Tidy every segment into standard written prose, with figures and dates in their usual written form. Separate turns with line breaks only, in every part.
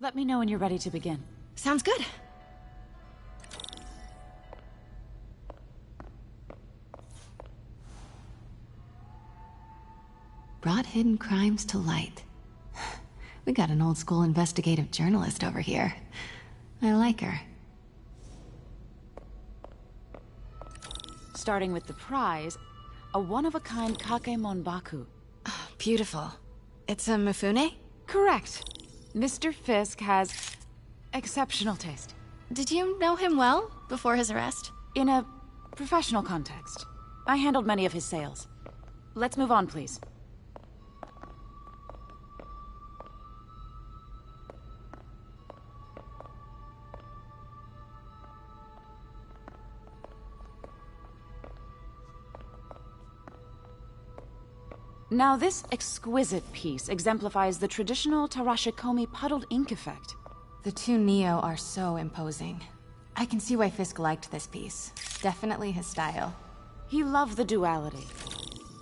Let me know when you're ready to begin.
Sounds good. Brought hidden crimes to light. We got an old school investigative journalist over here. I like her.
Starting with the prize, a one-of-a-kind kake monbaku.
Oh, beautiful. It's a Mifune?
Correct. Mr. Fisk has exceptional taste.
Did you know him well before his arrest?
In a professional context, I handled many of his sales. Let's move on, please. Now, this exquisite piece exemplifies the traditional Tarashikomi puddled ink effect.
The two Neo are so imposing. I can see why Fisk liked this piece. Definitely his style.
He loved the duality.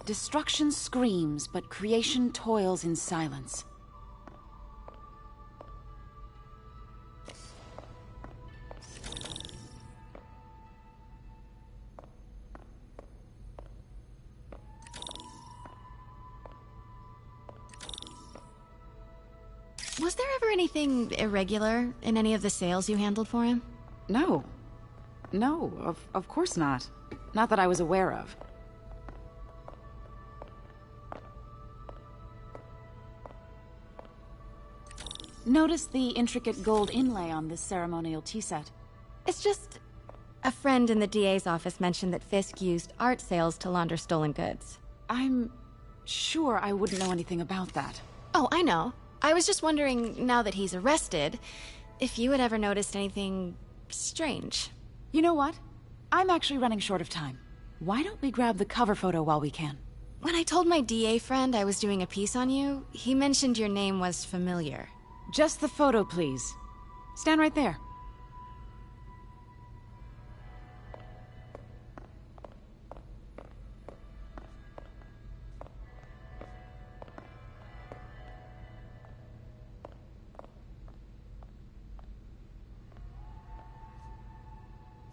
Destruction screams, but creation toils in silence.
Was there ever anything irregular in any of the sales you handled for him?
No. No, of course not. Not that I was aware of. Notice the intricate gold inlay on this ceremonial tea set.
It's just... a friend in the DA's office mentioned that Fisk used art sales to launder stolen goods.
I'm sure I wouldn't know anything about that.
Oh, I know. I was just wondering, now that he's arrested, if you had ever noticed anything strange.
You know what? I'm actually running short of time. Why don't we grab the cover photo while we can?
When I told my DA friend I was doing a piece on you, he mentioned your name was familiar.
Just the photo, please. Stand right there.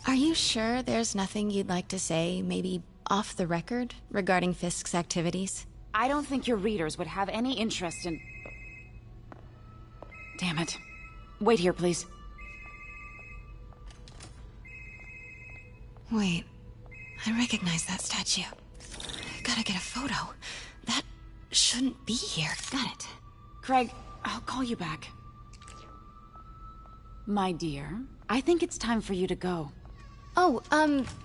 Are you sure there's nothing you'd like to say, maybe off the record, regarding Fisk's activities?
I don't think your readers would have any interest in... Damn it. Wait here, please.
Wait. I recognize that statue. Gotta get a photo. That shouldn't be here. Got it.
Craig, I'll call you back. My dear, I think it's time for you to go.
Oh,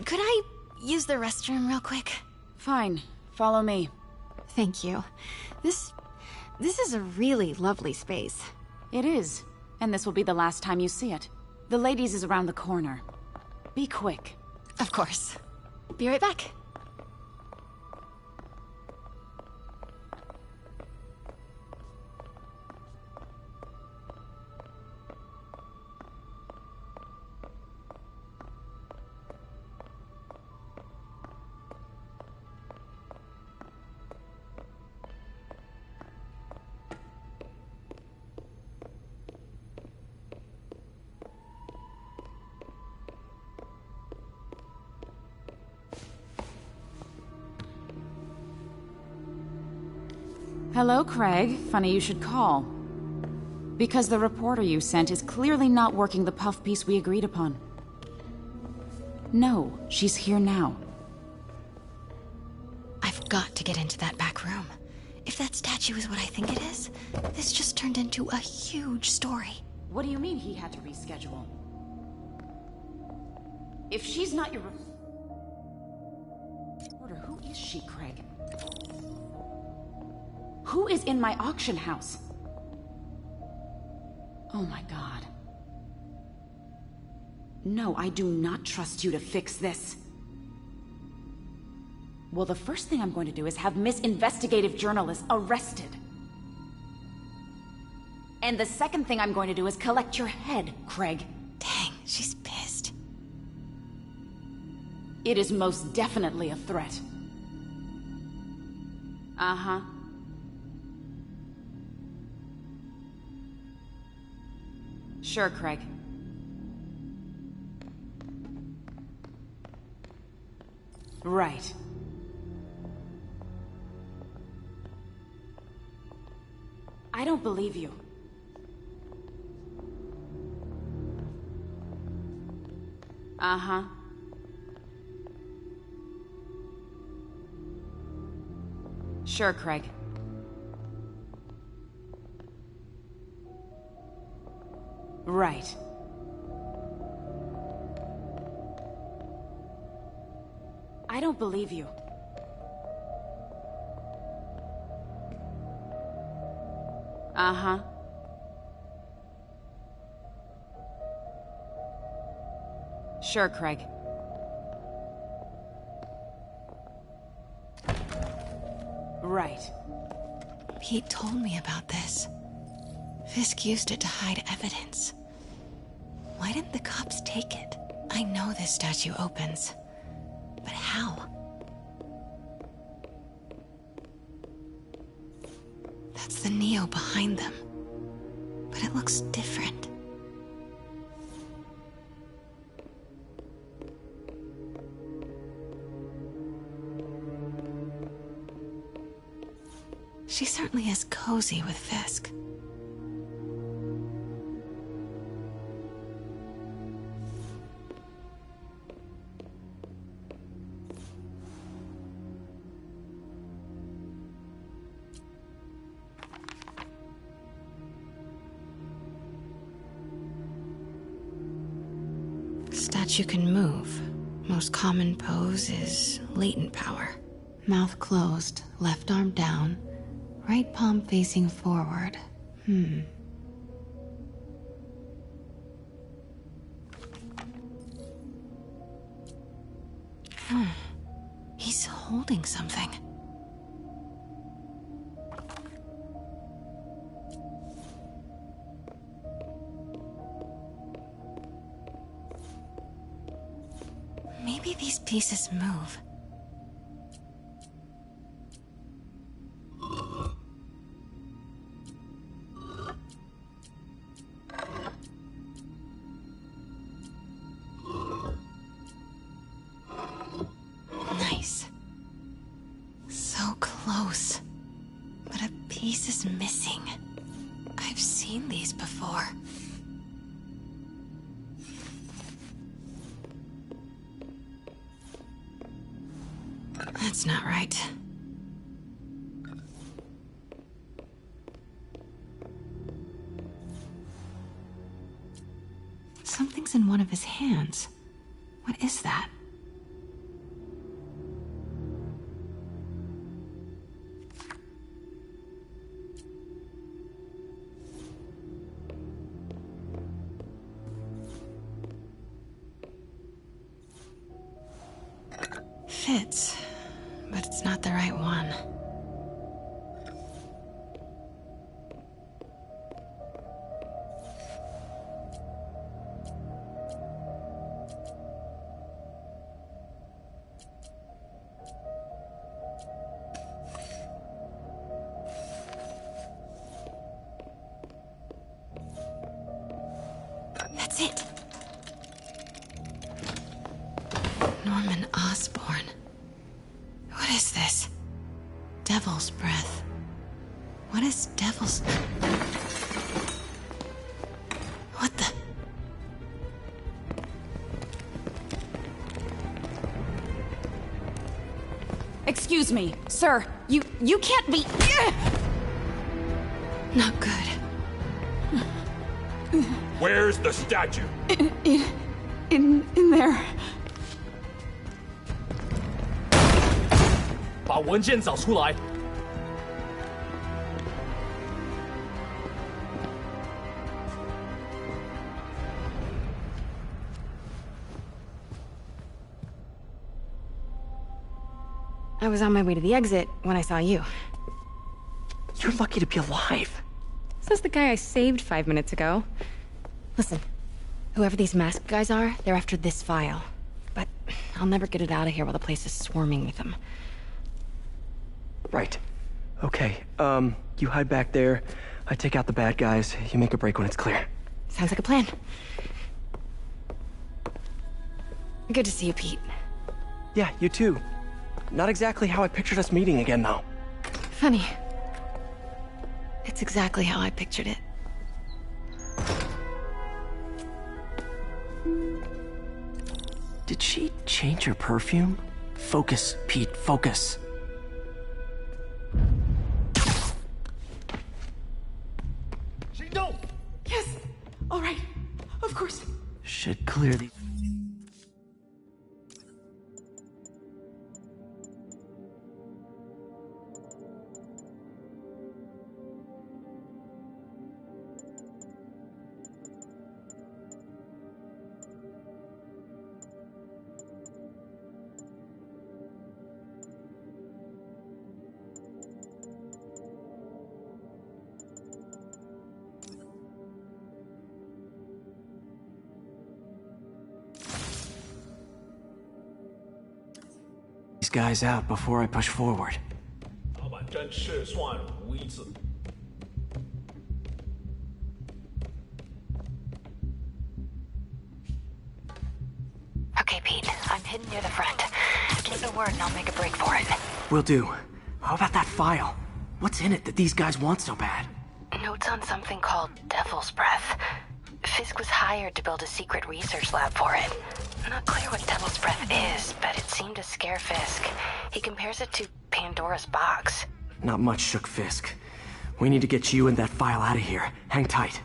could I use the restroom real quick?
Fine. Follow me.
Thank you. This is a really lovely space.
It is. And this will be the last time you see it. The ladies is around the corner. Be quick.
Of course. Be right back.
Hello, Craig. Funny you should call. Because the reporter you sent is clearly not working the puff piece we agreed upon. No, she's here now.
I've got to get into that back room. If that statue is what I think it is, this just turned into a huge story.
What do you mean he had to reschedule? If she's not your reporter, who is she, Craig? Who is in my auction house? Oh my god. No, I do not trust you to fix this. Well, the first thing I'm going to do is have Miss Investigative Journalist arrested. And the second thing I'm going to do is collect your head, Craig.
Dang, she's pissed.
It is most definitely a threat. Uh-huh. Sure, Craig. Right. I don't believe you. Uh-huh. Sure, Craig. Right. I don't believe you. Uh-huh. Sure, Craig. Right.
Pete told me about this. Fisk used it to hide evidence. Why didn't the cops take it? I know this statue opens. But how? That's the Neo behind them. But it looks different. She certainly is cozy with Fisk. Statue can move. Most common pose is latent power. Mouth closed, left arm down, right palm facing forward. He's holding something. Maybe these pieces move. Nice. So close. But a piece is missing. I've seen these before. That's not right. Something's in one of his hands. What is that? Fits, but it's not the right one. That's it. Norman Osborn. What is this? Devil's breath. What is devil's... What the...
Excuse me, sir. You can't be...
Not good.
Where's the statue?
In there.
把文件找出来。
I was on my way to the exit when I saw you.
You're lucky to be alive.
Says the guy I saved 5 minutes ago. Listen, whoever these masked guys are, they're after this file. But I'll never get it out of here while the place is swarming with them.
Right. Okay, you hide back there. I take out the bad guys. You make a break when it's clear.
Sounds like a plan. Good to see you, Pete.
Yeah, you too. Not exactly how I pictured us meeting again, though.
Funny. It's exactly how I pictured it.
Did she change her perfume? Focus, Pete, focus.
Yes! All right. Of course.
Should clear these. Guys out before I push forward.
老板真是算无一致。
Okay, Pete. I'm hidden near the front. Give the word and I'll make a break for it.
Will do. How about that file? What's in it that these guys want so bad?
Notes on something called Devil's Breath. Fisk was hired to build a secret research lab for it. Not clear what Devil's Breath is, but it seemed to scare Fisk. He compares it to Pandora's box.
Not much shook Fisk. We need to get you and that file out of here. Hang tight.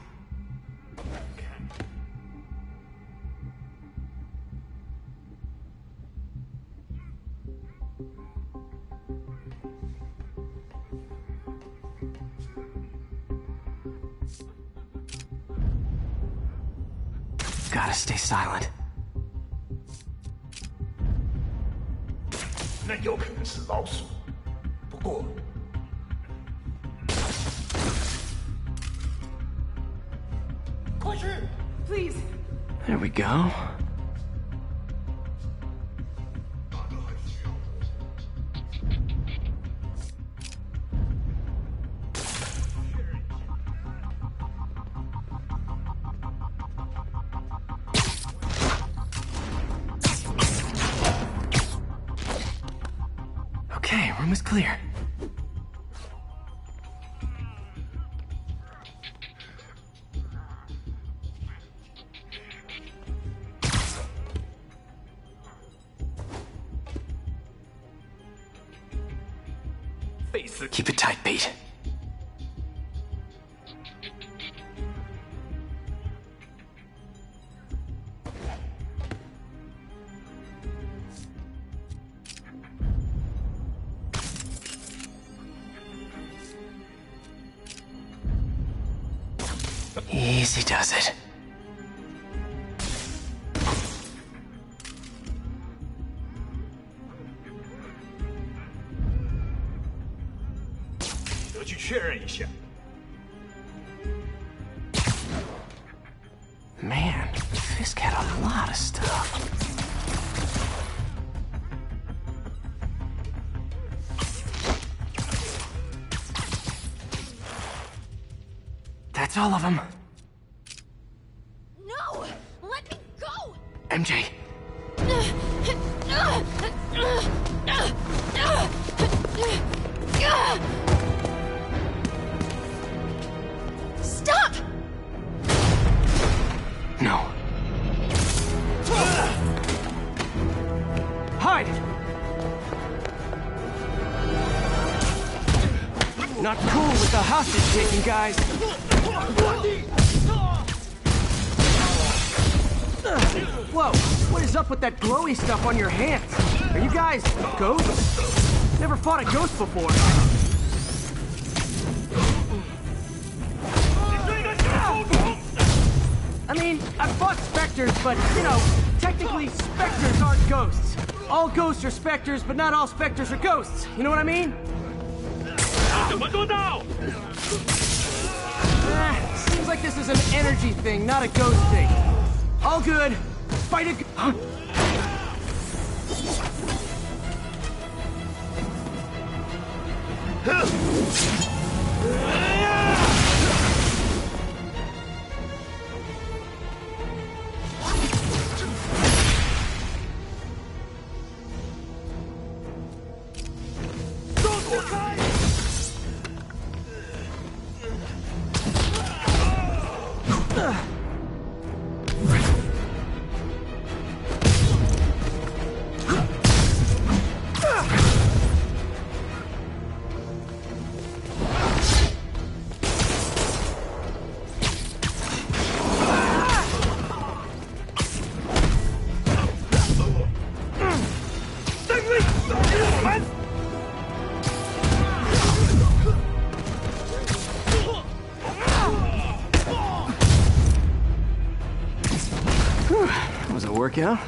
Gotta stay silent.
那有可能是老鼠，不过
Please.
There we go. Okay, room is clear. Keep it tight, Pete. Easy does it. Man, Fisk had a lot of stuff. That's all of them.
No! Let me go!
MJ.
Stop!
No. Hide! Not cool with the hostage taking, guys. Whoa, what is up with that glowy stuff on your hands? Are you guys ghosts? Never fought a ghost before. I mean, I've fought specters, but, you know, technically specters aren't ghosts. All ghosts are specters, but not all specters are ghosts. You know what I mean? Seems like this is an energy thing, not a ghost thing. All good. Fight it. Huh? Was it a workout?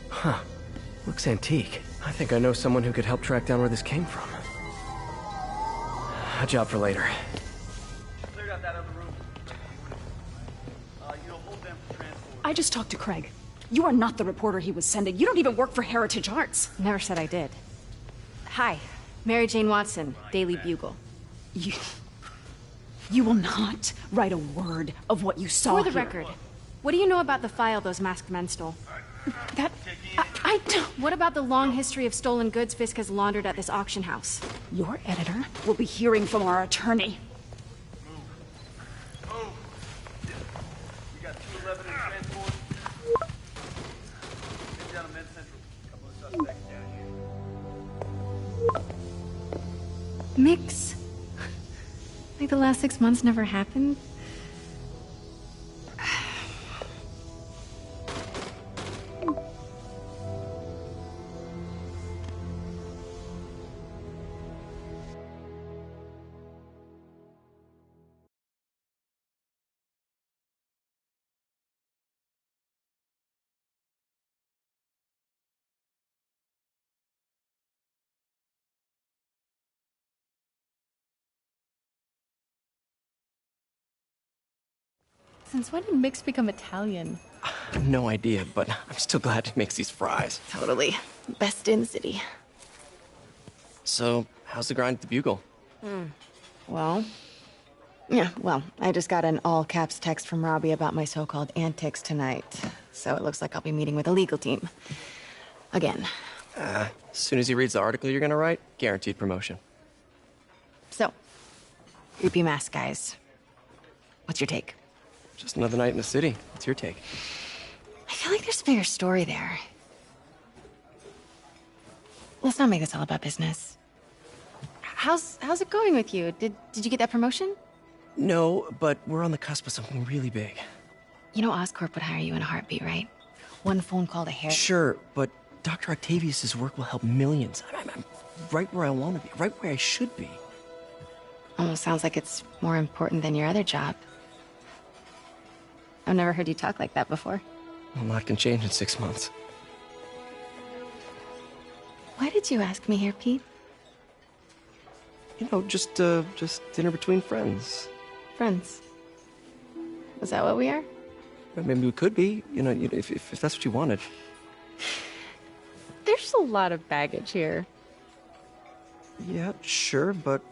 Huh. Looks antique. I think I know someone who could help track down where this came from. A job for later.
Cleared out that other room. You'll hold them for transport.
I just talked to Craig. You are not the reporter he was sending. You don't even work for Heritage Arts.
Never said I did. Hi, Mary Jane Watson, Daily Bugle.
You will not write a word of what you saw
For the
here.
record, what do you know about the file those masked men stole?
I don't...
What about the long history of stolen goods Fisk has laundered at this auction house?
Your editor will be hearing from our attorney.
Move. We got 211 in transport. Get down to Med Central. A couple of suspects down here.
Mix? Like the last 6 months never happened? Since when did Mix become Italian?
No idea, but I'm still glad he makes these fries.
Totally. Best in the city.
So, how's the grind at the Bugle?
Well, I just got an all-caps text from Robbie about my so-called antics tonight. So it looks like I'll be meeting with the legal team. Again.
As soon as he reads the article you're gonna write, guaranteed promotion.
So, creepy mask guys. What's your take?
Just another night in the city. What's your take?
I feel like there's a bigger story there. Let's not make this all about business. How's it going with you? Did you get that promotion?
No, but we're on the cusp of something really big.
You know Oscorp would hire you in a heartbeat, right? One phone call to Harry.
Sure, but Dr. Octavius's work will help millions. I'm right where I want to be, right where I should be.
Almost sounds like it's more important than your other job. I've never heard you talk like that before.
A lot can change in 6 months.
Why did you ask me here, Pete?
You know, just dinner between friends.
Friends. Was that what we are?
Maybe we could be, if that's what you wanted.
There's a lot of baggage here.
Yeah, sure, but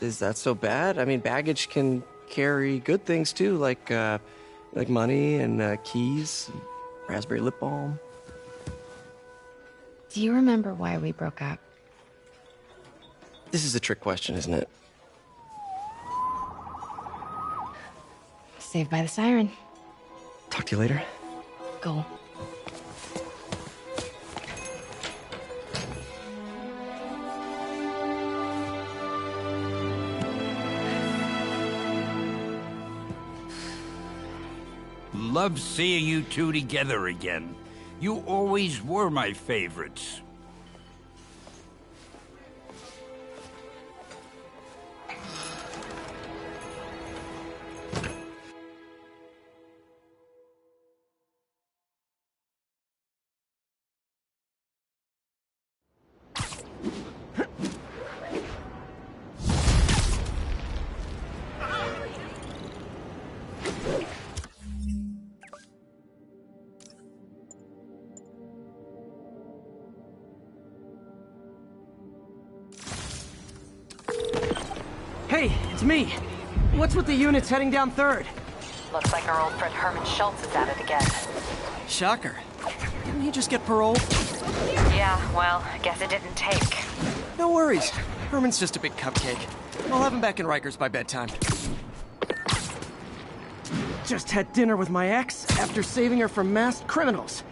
is that so bad? I mean, baggage can carry good things too, like money and keys, and raspberry lip balm.
Do you remember why we broke up?
This is a trick question, isn't it?
Saved by the siren.
Talk to you later.
Go.
Love seeing you two together again. You always were my favorites.
Hey, it's me. What's with the units heading down 3rd?
Looks like our old friend Herman Schultz is at it again.
Shocker. Didn't he just get paroled?
Yeah, well, I guess it didn't take.
No worries. Herman's just a big cupcake. I'll have him back in Rikers by bedtime. Just had dinner with my ex after saving her from masked criminals.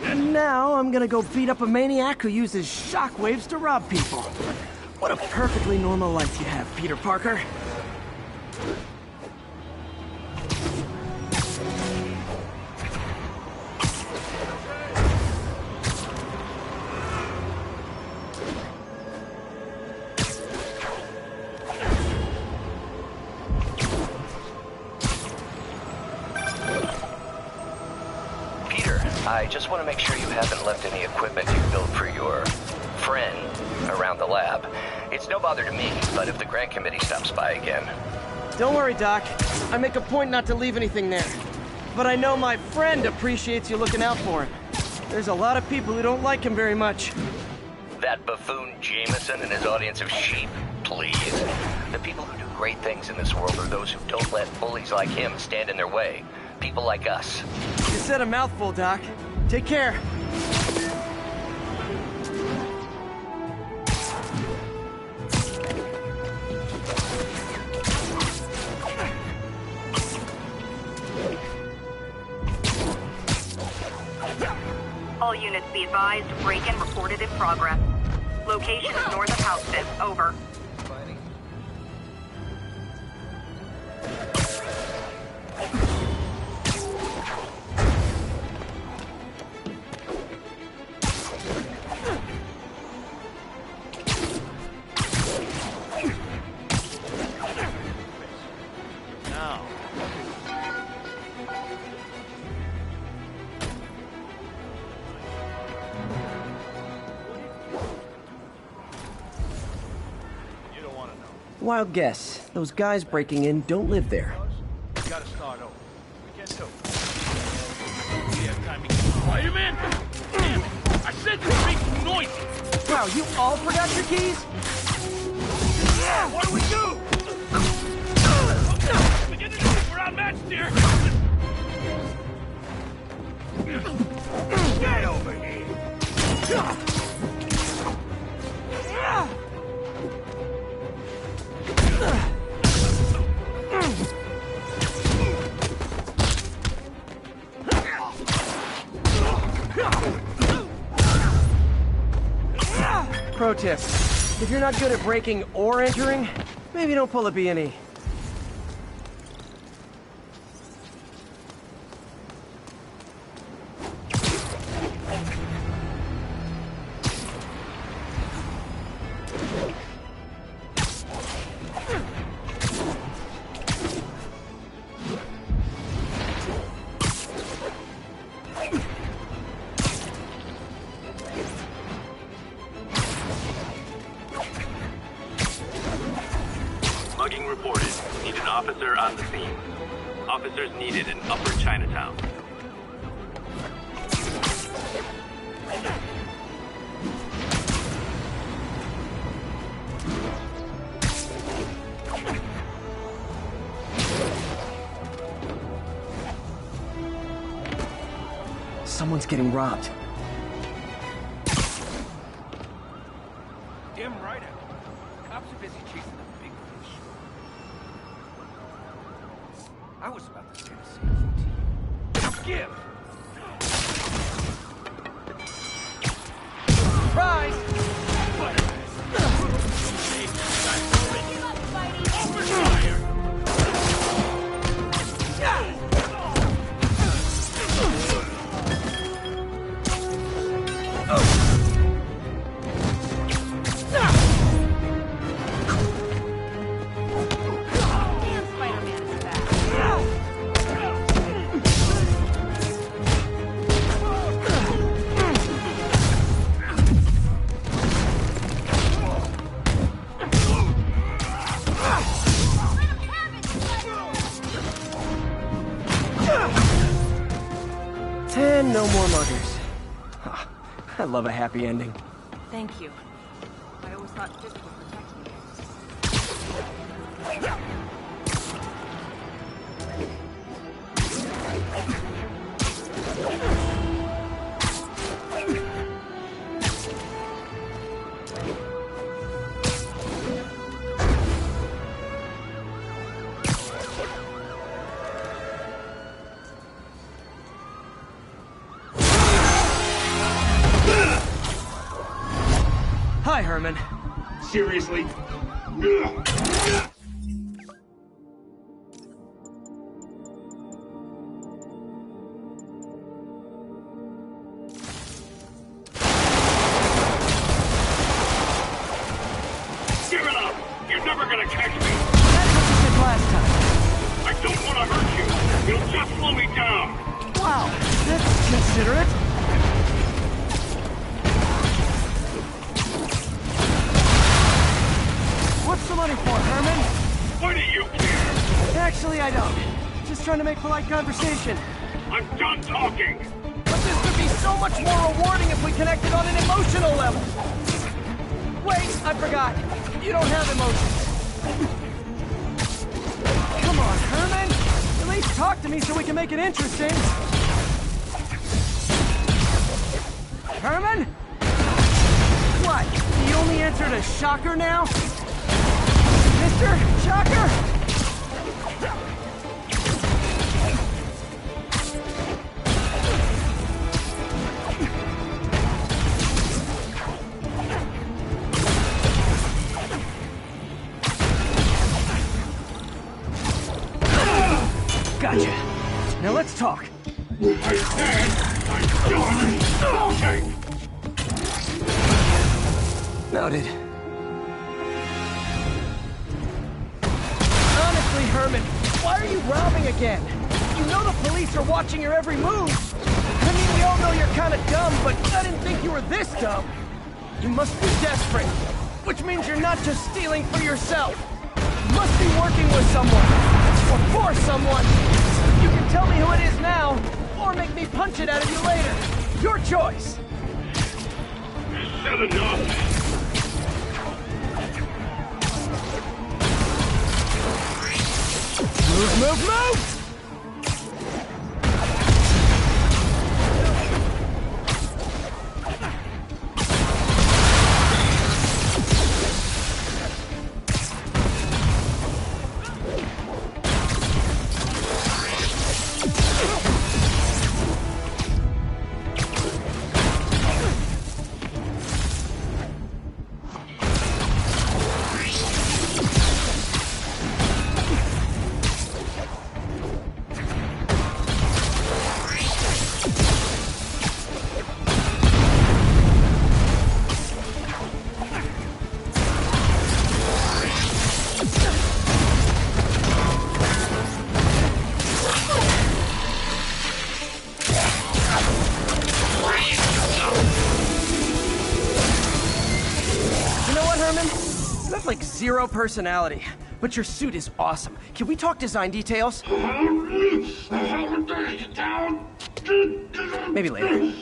And now I'm gonna go beat up a maniac who uses shockwaves to rob people. What a perfectly normal life you have, Peter Parker.
I just want to make sure you haven't left any equipment you built for your friend around the lab. It's no bother to me, but if the grant committee stops by again...
Don't worry, Doc. I make a point not to leave anything there. But I know my friend appreciates you looking out for him. There's a lot of people who don't like him very much.
That buffoon Jameson and his audience of sheep? Please. The people who do great things in this world are those who don't let bullies like him stand in their way. People like us.
You said a mouthful, Doc. Take care.
All units be advised, break-in reported in progress. Location is north of Houston. Over.
Wild guess. Those guys breaking in don't live there.
We gotta start over. We can't do it. We have time to get Spider-Man? Damn it! I said you were making noise!
Wow, you all forgot your keys?
Yeah, what do we do? Begin to do. We're outmatched here! Get over here!
Pro tip, if you're not good at breaking or entering, maybe don't pull a B&E.
Mugging reported. Need an officer on the scene. Officers needed in Upper Chinatown.
Someone's getting robbed.
Damn right I am. Cops are busy chasing a big fish. I was about to say the same thing to you. Give!
Surprise!
Open fire!
And no more muggers. I love a happy ending.
Thank you. I always thought this would protect me.
Bye, Herman.
Seriously? Give it up! You're never gonna catch me!
That's what you said last time.
I don't want to hurt you! You'll just slow me down!
Wow, that's considerate. What's the money for, Herman?
Why do you care?
Actually, I don't. Just trying to make polite conversation.
I'm done talking!
But this would be so much more rewarding if we connected on an emotional level. Wait, I forgot. You don't have emotions. Come on, Herman. At least talk to me so we can make it interesting. Herman? What? You only answered a shocker now? Mr. Shocker? Gotcha. Now let's talk.
I said I'm done talking!
Noted.
Honestly, Herman, why are you robbing again? You know the police are watching your every move. I mean, we all know you're kind of dumb, but I didn't think you were this dumb. You must be desperate, which means you're not just stealing for yourself. You must be working with someone, or for someone. You can tell me who it is now, or make me punch it out of you later. Your choice.
Said enough!
Move, move, move! Like zero personality, but your suit is awesome. Can we talk design details? Maybe later.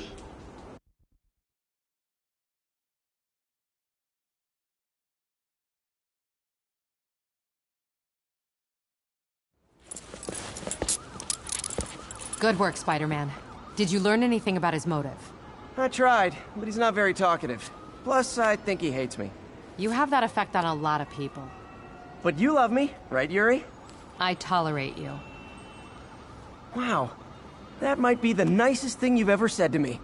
Good work, Spider-Man. Did you learn anything about his motive?
I tried, but he's not very talkative. Plus, I think he hates me.
You have that effect on a lot of people.
But you love me, right, Yuri?
I tolerate you.
Wow. That might be the nicest thing you've ever said to me.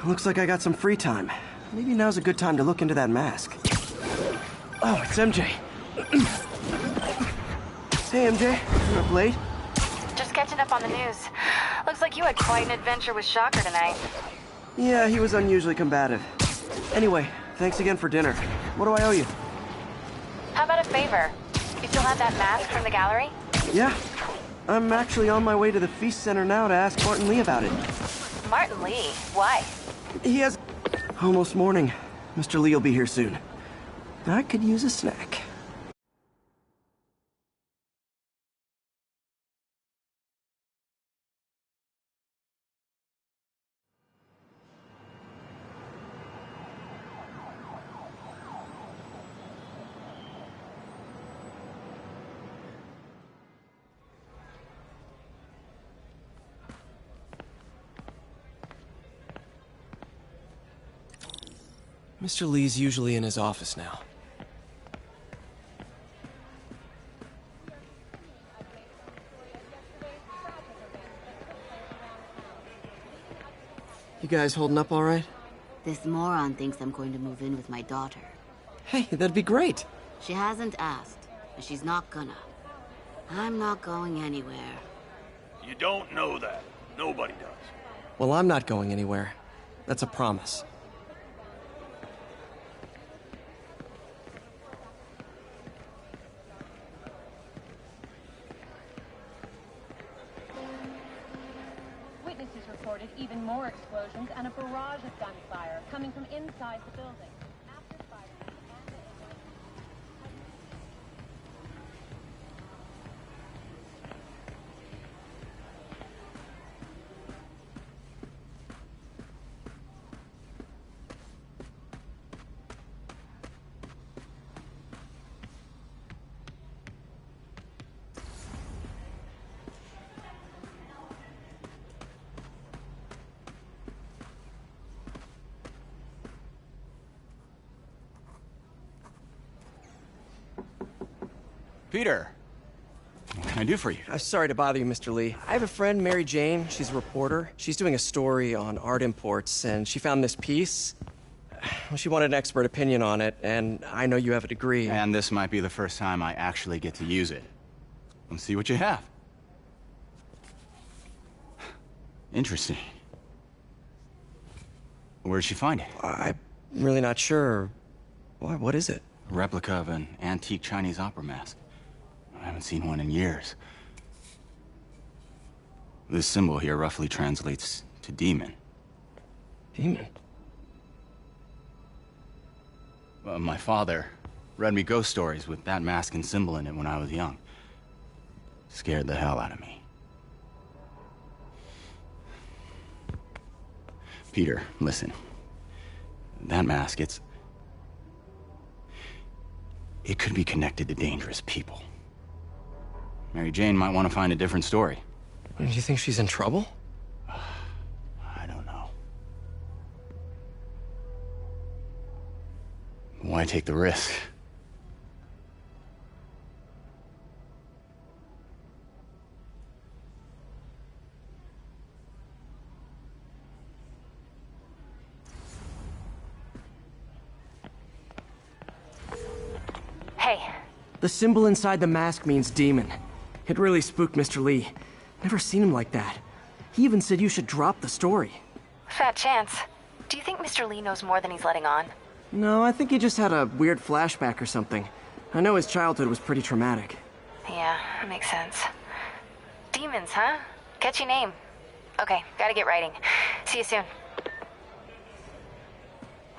Looks like I got some free time. Maybe now's a good time to look into that mask. Oh, it's MJ. Hey, MJ. You're up late?
Just catching up on the news. Looks like you had quite an adventure with Shocker tonight.
Yeah, he was unusually combative. Anyway, thanks again for dinner. What do I owe you?
How about a favor? You still have that mask from the gallery?
Yeah. I'm actually on my way to the Feast Center now to ask Martin Lee about it.
Martin Lee? Why?
He has... Almost morning. Mr. Lee will be here soon. I could use a snack.
Mr. Lee's usually in his office now. guys holding up all right?
This moron thinks I'm going to move in with my daughter.
Hey, that'd be great.
She hasn't asked, and she's not gonna. I'm not going anywhere.
You don't know that. Nobody does.
Well, I'm not going anywhere. That's a promise.
Witnesses reported even more explosions and a barrage of gunfire coming from inside the building. After firing,
Peter, what can I do for you?
Sorry to bother you, Mr. Lee. I have a friend, Mary Jane. She's a reporter. She's doing a story on art imports, and she found this piece. Well, she wanted an expert opinion on it, and I know you have a degree.
And this might be the first time I actually get to use it. Let's see what you have. Interesting. Where'd she find it?
I'm really not sure. What is it?
A replica of an antique Chinese opera mask. I haven't seen one in years. This symbol here roughly translates to demon.
Demon?
Well, my father read me ghost stories with that mask and symbol in it when I was young. Scared the hell out of me. Peter, listen. That mask, it could be connected to dangerous people. Mary Jane might want to find a different story.
Do you think she's in trouble?
I don't know. Why take the risk?
Hey.
The symbol inside the mask means demon. It really spooked Mr. Lee. Never seen him like that. He even said you should drop the story.
Fat chance. Do you think Mr. Lee knows more than he's letting on?
No, I think he just had a weird flashback or something. I know his childhood was pretty traumatic.
Yeah, that makes sense. Demons, huh? Catchy name. Okay, gotta get writing. See you soon.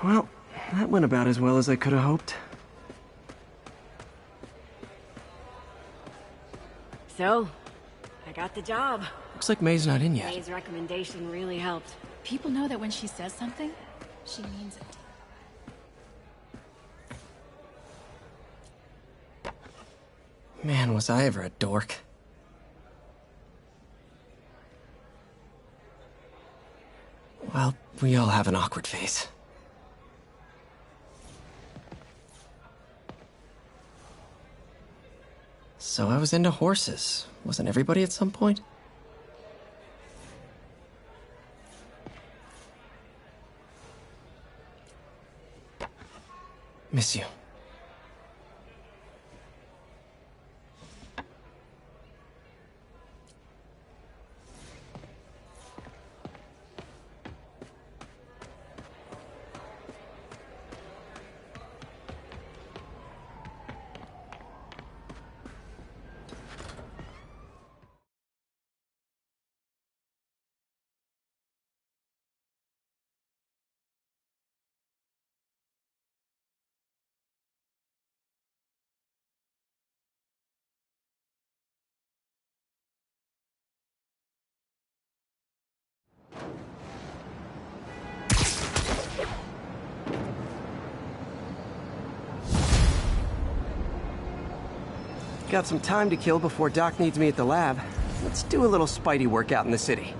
Well, that went about as well as I could have hoped.
So, I got the job.
Looks like May's not in yet.
May's recommendation really helped.
People know that when she says something, she means it.
Man, was I ever a dork. Well, we all have an awkward phase. So I was into horses. Wasn't everybody at some point? Miss you. Got some time to kill before Doc needs me at the lab. Let's do a little Spidey workout in the city.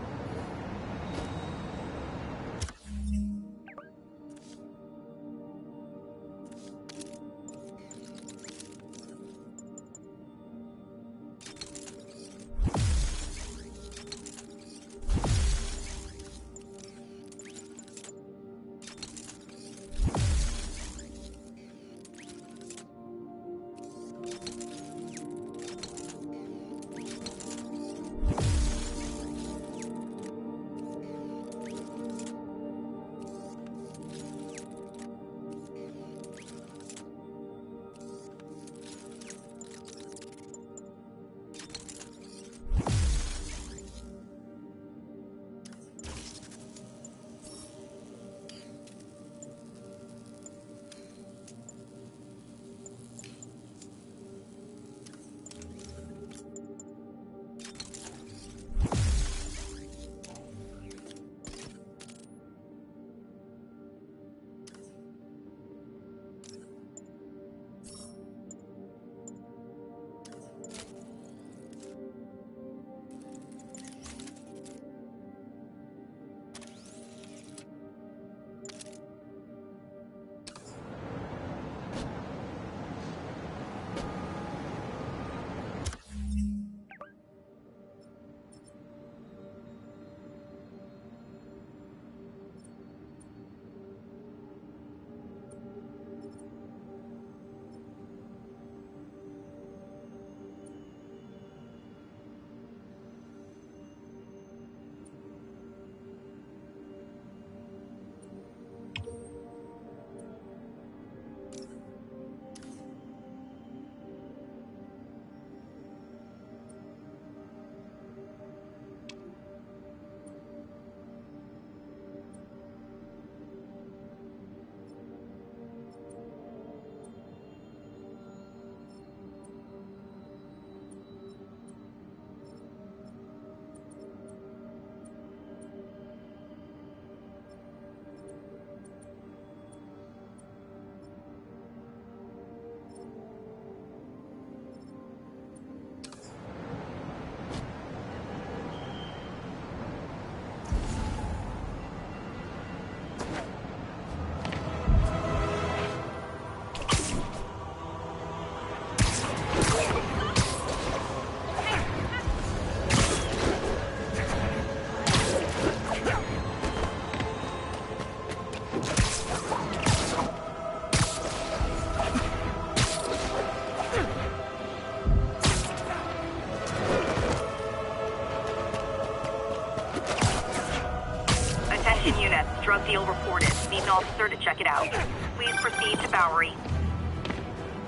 seal reported. Need an officer to check it out. Please proceed to Bowery.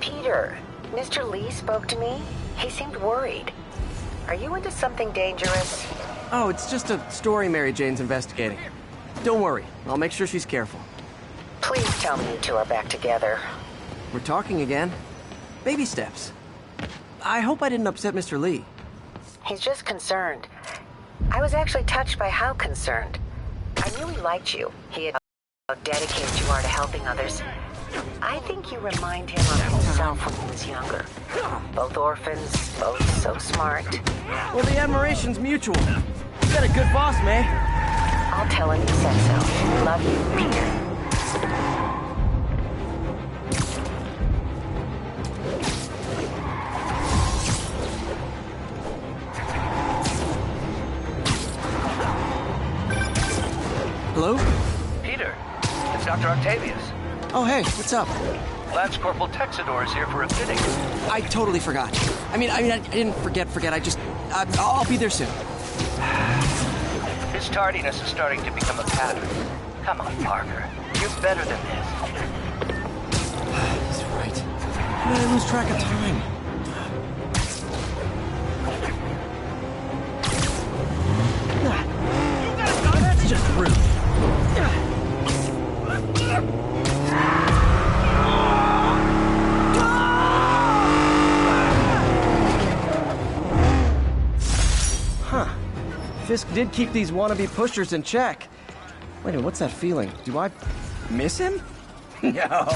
Peter, Mr. Lee spoke to me. He seemed worried. Are you into something dangerous?
Oh, it's just a story Mary Jane's investigating. Don't worry, I'll make sure she's careful.
Please tell me you two are back together.
We're talking again. Baby steps. I hope I didn't upset Mr. Lee.
He's just concerned. I was actually touched by how concerned. I knew he liked you. He had how dedicated you are to helping others. I think you remind him of himself when he was younger. Both orphans, both so smart.
Well, the admiration's mutual. You got a good boss, May.
I'll tell him you said so. Love you, Peter.
Hello?
Peter, it's Dr. Octavius.
Oh, hey, what's up?
Lance Corporal Texador is here for a fitting.
I totally forgot. I didn't forget. I'll be there soon.
His tardiness is starting to become a pattern. Come on, Parker. You're better than this.
He's right. How did I lose track of time? That's just rude. Huh. Fisk did keep these wannabe pushers in check. Wait a minute, what's that feeling? Do I miss him? No.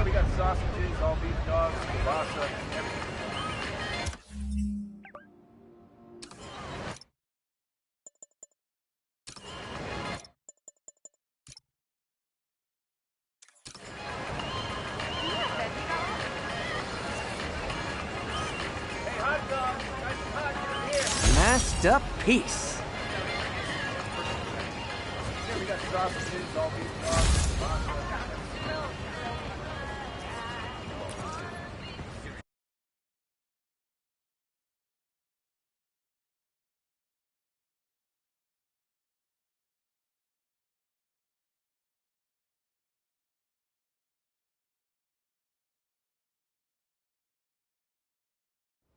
We got sausages, all beef dogs, kielbasa, everything. Hey, hot dog! Nice and hot, get in here!
Masked up piece.
Here we got sausages, all beef dogs, kielbasa.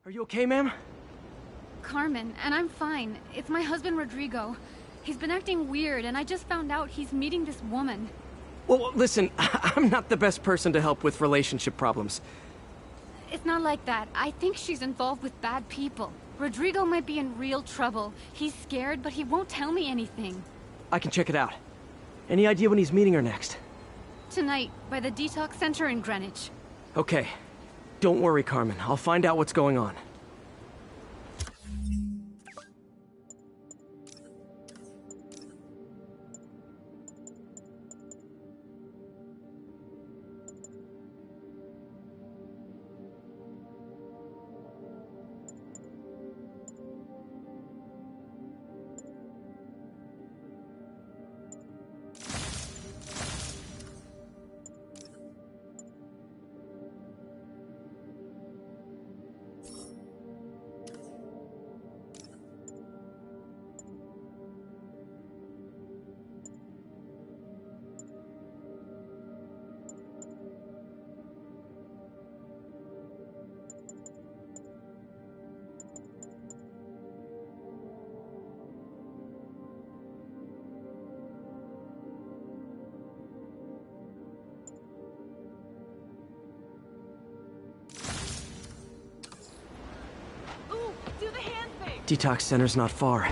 Are you okay, ma'am?
Carmen, and I'm fine. It's my husband, Rodrigo. He's been acting weird, and I just found out he's meeting this woman.
Well, listen, I'm not the best person to help with relationship problems.
It's not like that. I think she's involved with bad people. Rodrigo might be in real trouble. He's scared, but he won't tell me anything.
I can check it out. Any idea when he's meeting her next?
Tonight, by the detox center in Greenwich.
Okay. Don't worry, Carmen. I'll find out what's going on. Detox center's not far.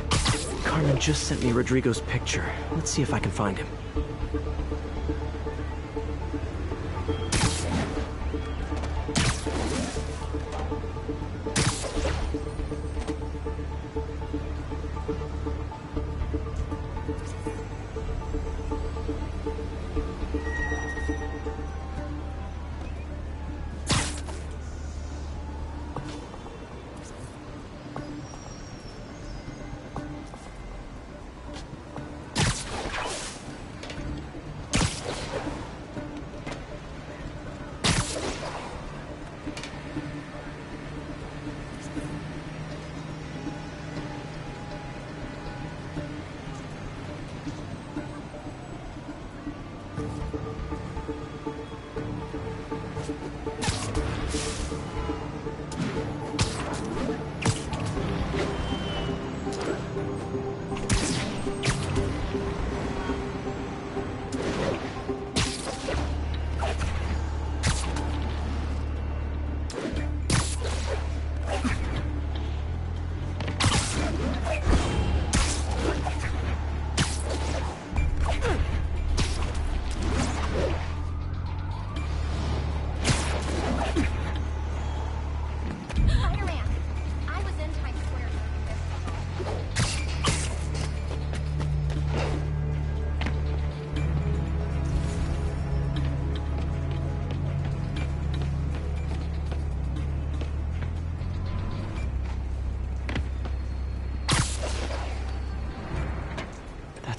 Carmen just sent me Rodrigo's picture. Let's see if I can find him.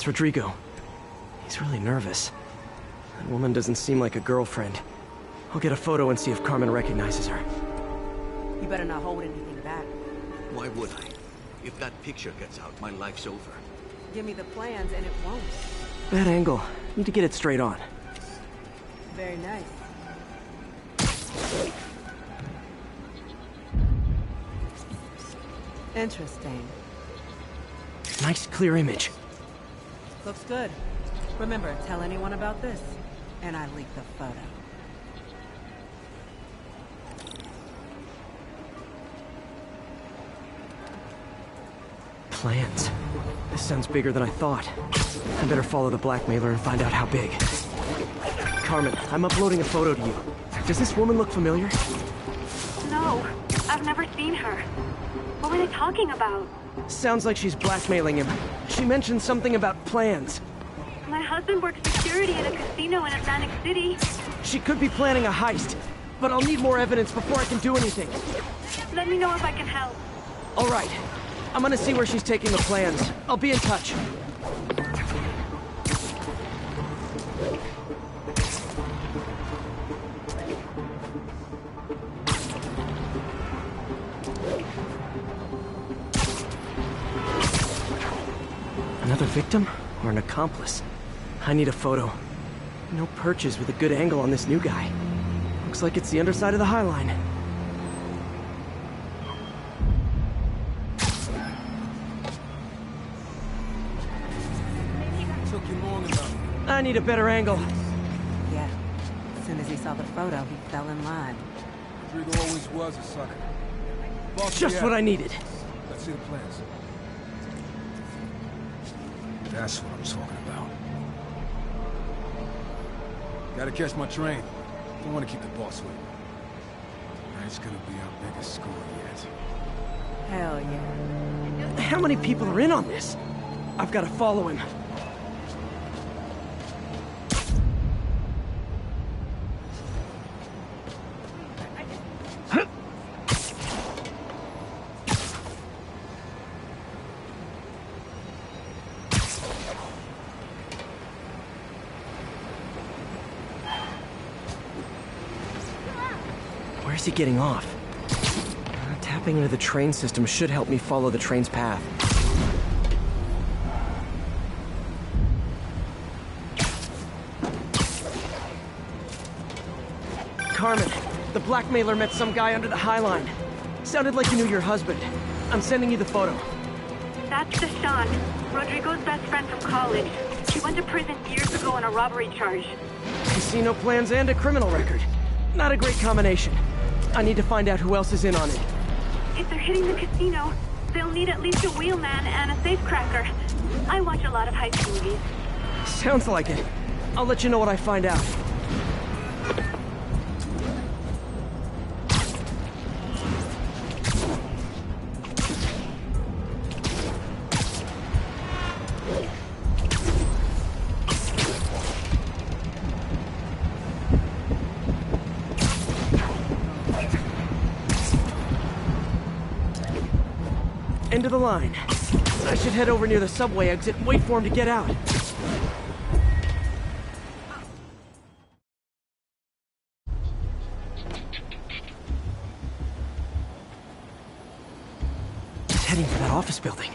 Rodrigo. He's really nervous. That woman doesn't seem like a girlfriend. I'll get a photo and see if Carmen recognizes her.
You better not hold anything back.
Why would I? If that picture gets out, my life's over.
Give me the plans and it won't.
Bad angle. Need to get it straight on.
Very nice. Interesting.
Nice clear image.
Looks good. Remember, tell anyone about this, and I leak the photo.
Plans. This sounds bigger than I thought. I better follow the blackmailer and find out how big. Carmen, I'm uploading a photo to you. Does this woman look familiar?
No, I've never seen her. What were they talking about?
Sounds like she's blackmailing him. She mentioned something about plans.
My husband works security at a casino in Atlantic City.
She could be planning a heist, but I'll need more evidence before I can do anything.
Let me know if I can help.
All right. I'm gonna see where she's taking the plans. I'll be in touch. Another victim or an accomplice? I need a photo. No perches with a good angle on this new guy. Looks like it's the underside of the High Line.
Took you long enough.
I need a better angle.
Yeah. As soon as he saw the photo, he fell in line.
Rodrigo always was a sucker. Boss,
Just what I needed.
Let's see the plans. That's what I'm talking about. Gotta catch my train. Don't want to keep the boss waiting. Tonight's gonna be our biggest score yet.
Hell yeah.
How many people are in on this? I've got to follow him. Where's he getting off? Tapping into the train system should help me follow the train's path. Carmen, the blackmailer met some guy under the High Line. Sounded like you knew your husband. I'm sending you the photo.
That's Deshawn, Rodrigo's best friend from college. He went to prison years ago on a robbery charge.
Casino plans and a criminal record. Not a great combination. I need to find out who else is in on it.
If they're hitting the casino, they'll need at least a wheelman and a safecracker. I watch a lot of heist movies.
Sounds like it. I'll let you know what I find out. End of the line. I should head over near the subway exit and wait for him to get out. He's heading for that office building.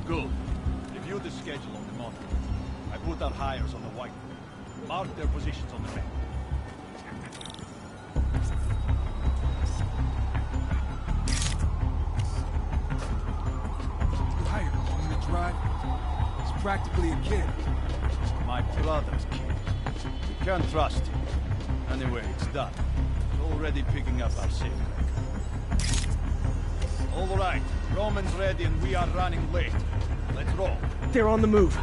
Good. Review the schedule on the monitor. I put our hires on the whiteboard. Mark their positions on the map.
You hired him to drive? He's practically a kid.
My brother's kid. You can't trust him. Anyway, it's done. He's already picking up our safecracker. All right. Roman's ready and we are running late. Let's roll.
They're on the move.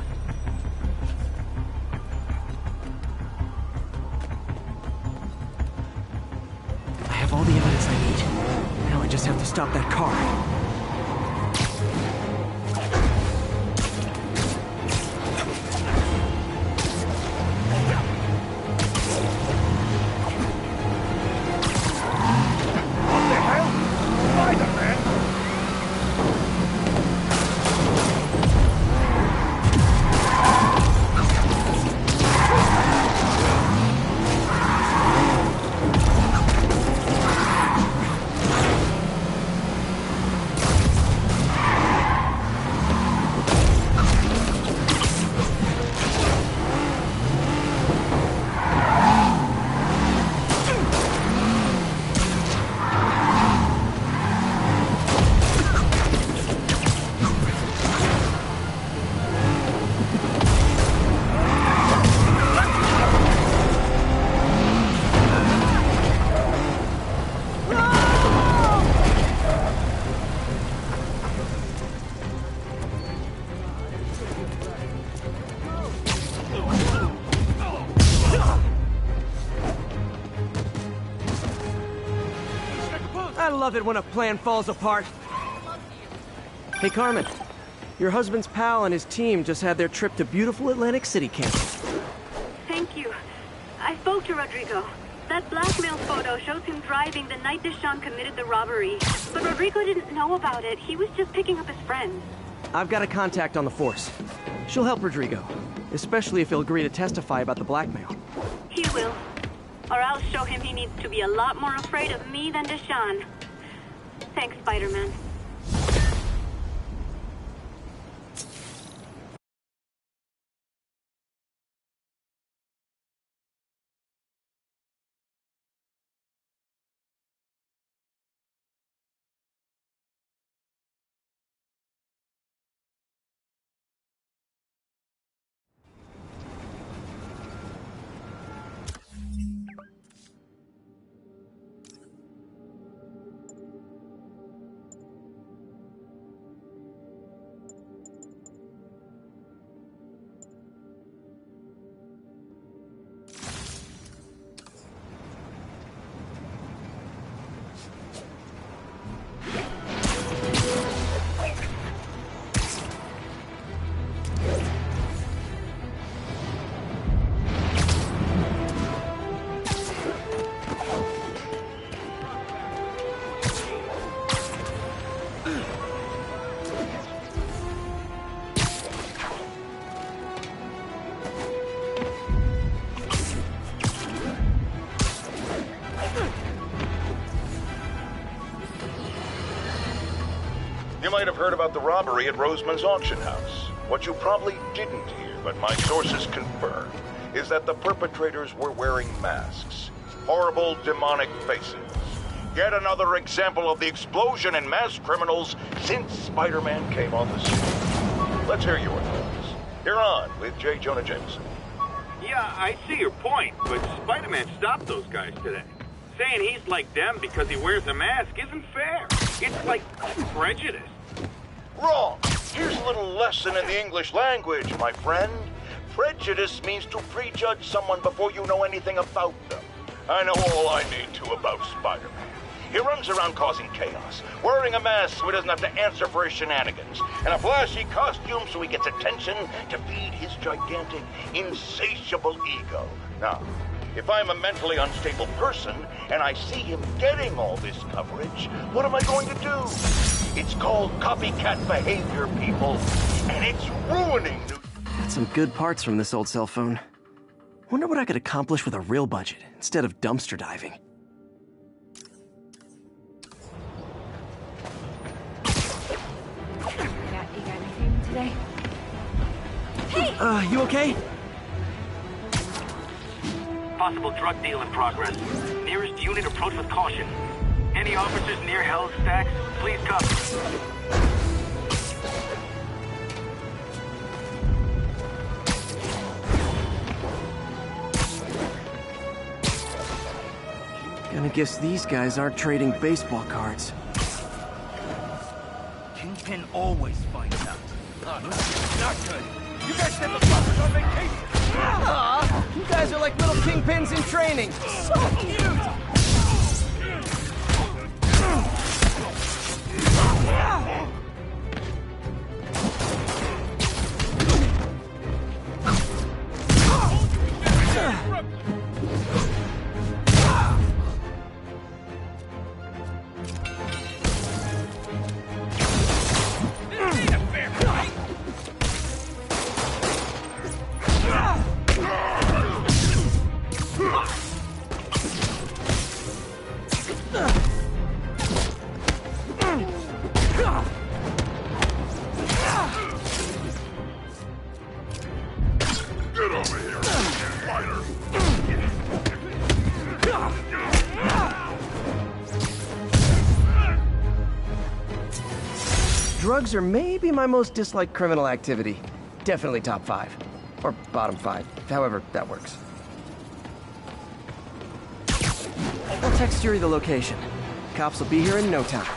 I have all the evidence I need. Now I just have to stop that car. I love it when a plan falls apart. Hey, Carmen. Your husband's pal and his team just had their trip to beautiful Atlantic City canceled.
Thank you. I spoke to Rodrigo. That blackmail photo shows him driving the night Deshawn committed the robbery. But Rodrigo didn't know about it. He was just picking up his friend.
I've got a contact on the force. She'll help Rodrigo, especially if he'll agree to testify about the blackmail.
He will. Or I'll show him he needs to be a lot more afraid of me than Deshawn. Thanks, Spider-Man.
might have heard about the robbery at Roseman's auction house. What you probably didn't hear, but my sources confirm, is that the perpetrators were wearing masks. Horrible, demonic faces. Yet another example of the explosion in mass criminals since Spider-Man came on the scene. Let's hear your thoughts. You're on with J. Jonah Jameson.
Yeah, I see your point, but Spider-Man stopped those guys today. Saying he's like them because he wears a mask isn't fair. It's like prejudice.
Wrong. Here's a little lesson in the English language, my friend. Prejudice means to prejudge someone before you know anything about them. I know all I need to about Spider-Man. He runs around causing chaos, wearing a mask so he doesn't have to answer for his shenanigans, and a flashy costume so he gets attention to feed his gigantic, insatiable ego. Now, if I'm a mentally unstable person and I see him getting all this coverage, what am I going to do? It's called copycat behavior, people, and it's ruining New York.
Got some good parts from this old cell phone. Wonder what I could accomplish with a real budget instead of dumpster diving.
You got anything today?
Hey! You okay?
Possible drug deal in progress. Nearest unit approach with caution. Any officers near Hell's Stacks, please come.
Gonna guess these guys aren't trading baseball cards.
Kingpin always finds out. Not good. You guys said the fuckers on vacation. Aw, you guys are like little kingpins in training. So cute. Drugs are maybe my most disliked criminal activity. Definitely top 5. Or bottom 5, however that works. I'll text Yuri the location. Cops will be here in no time.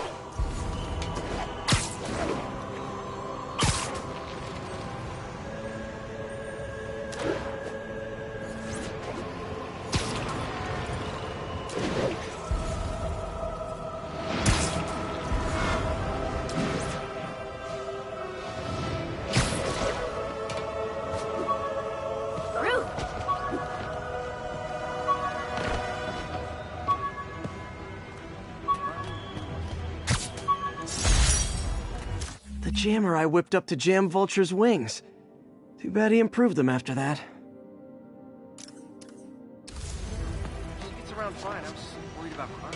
Jammer I whipped up to jam Vulture's wings. Too bad he improved them after that. She gets around fine. I was worried about crime.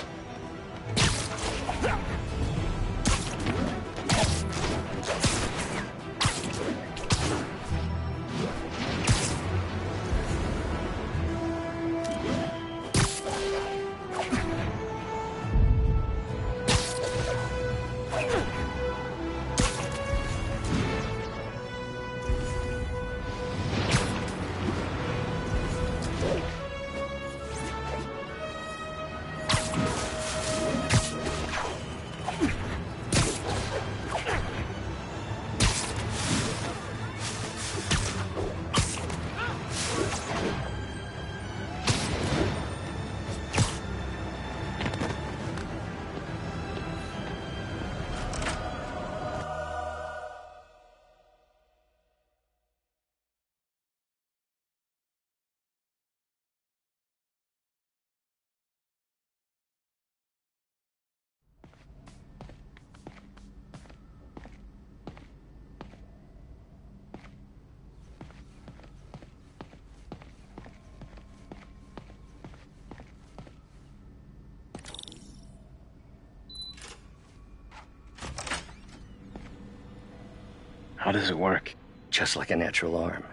How does it work?
Just like a natural arm.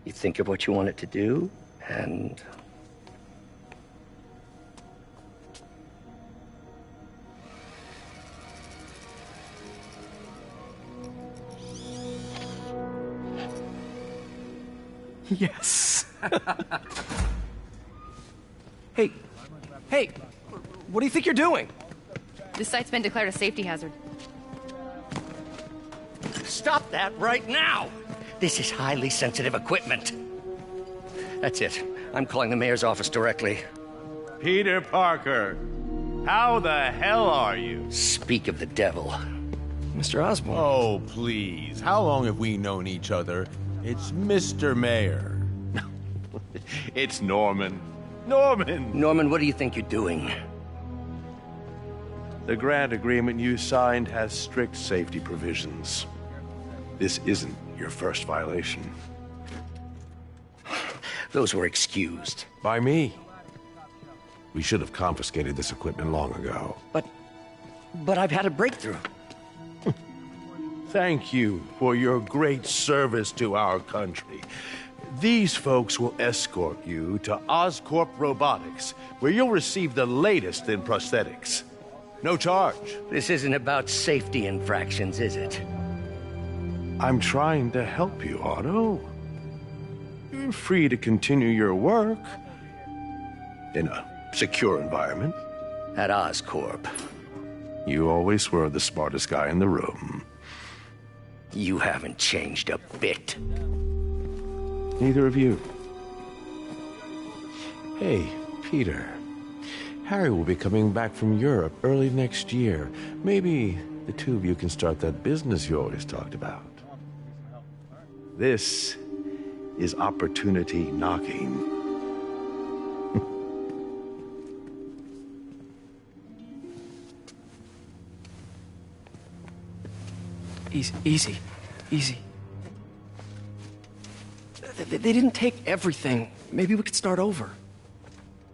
You think of what you want it to do, and...
Yes. Hey, what do you think you're doing?
This site's been declared a safety hazard.
Stop that right now! This is highly sensitive equipment. That's it. I'm calling the mayor's office directly.
Peter Parker, how the hell are you?
Speak of the devil.
Mr. Osborn.
Oh, please. How long have we known each other? It's Mr. Mayor.
It's Norman. Norman!
Norman, what do you think you're doing?
The grant agreement you signed has strict safety provisions. This isn't your first violation.
Those were excused.
By me. We should have confiscated this equipment long ago.
But I've had a breakthrough.
Thank you for your great service to our country. These folks will escort you to Oscorp Robotics, where you'll receive the latest in prosthetics. No charge.
This isn't about safety infractions, is it?
I'm trying to help you, Otto. You're free to continue your work in a secure environment.
At Oscorp.
You always were the smartest guy in the room.
You haven't changed a bit.
Neither of you.
Hey, Peter. Harry will be coming back from Europe early next year. Maybe the two of you can start that business you always talked about.
This is opportunity knocking.
Easy. They didn't take everything. Maybe we could start over.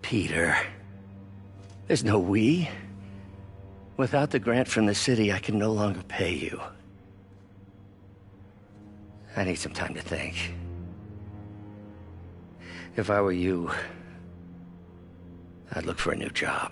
Peter, there's no we. Without the grant from the city, I can no longer pay you. I need some time to think. If I were you, I'd look for a new job.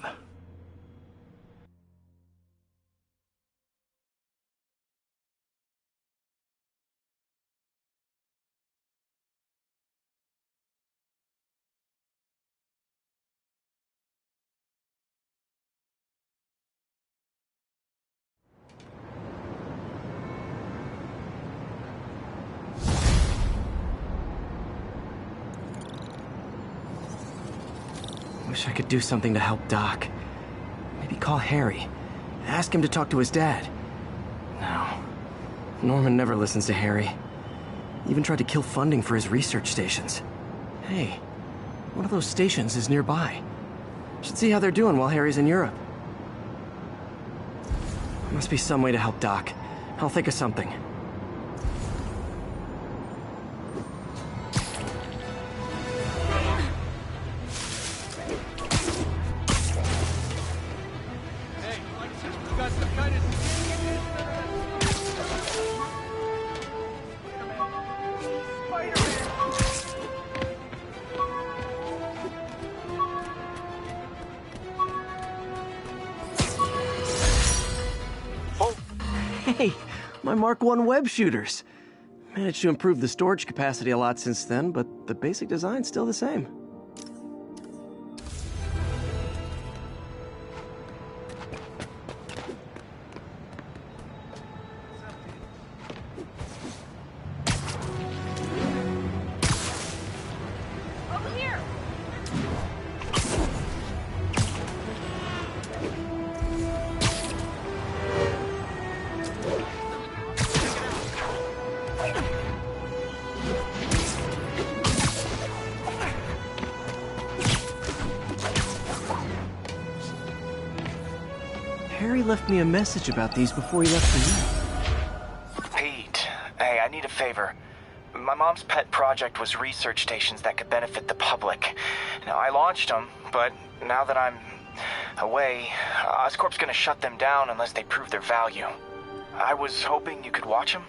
Wish I could do something to help Doc. Maybe call Harry. Ask him to talk to his dad. No. Norman never listens to Harry. Even tried to kill funding for his research stations. Hey, one of those stations is nearby. Should see how they're doing while Harry's in Europe. There must be some way to help Doc. I'll think of something. Hey, my Mark I web shooters. Managed to improve the storage capacity a lot since then, but the basic design's still the same. Harry left me a message about these before he left for you.
Pete, hey, I need a favor. My mom's pet project was research stations that could benefit the public. Now, I launched them, but now that I'm away, Oscorp's gonna shut them down unless they prove their value. I was hoping you could watch them.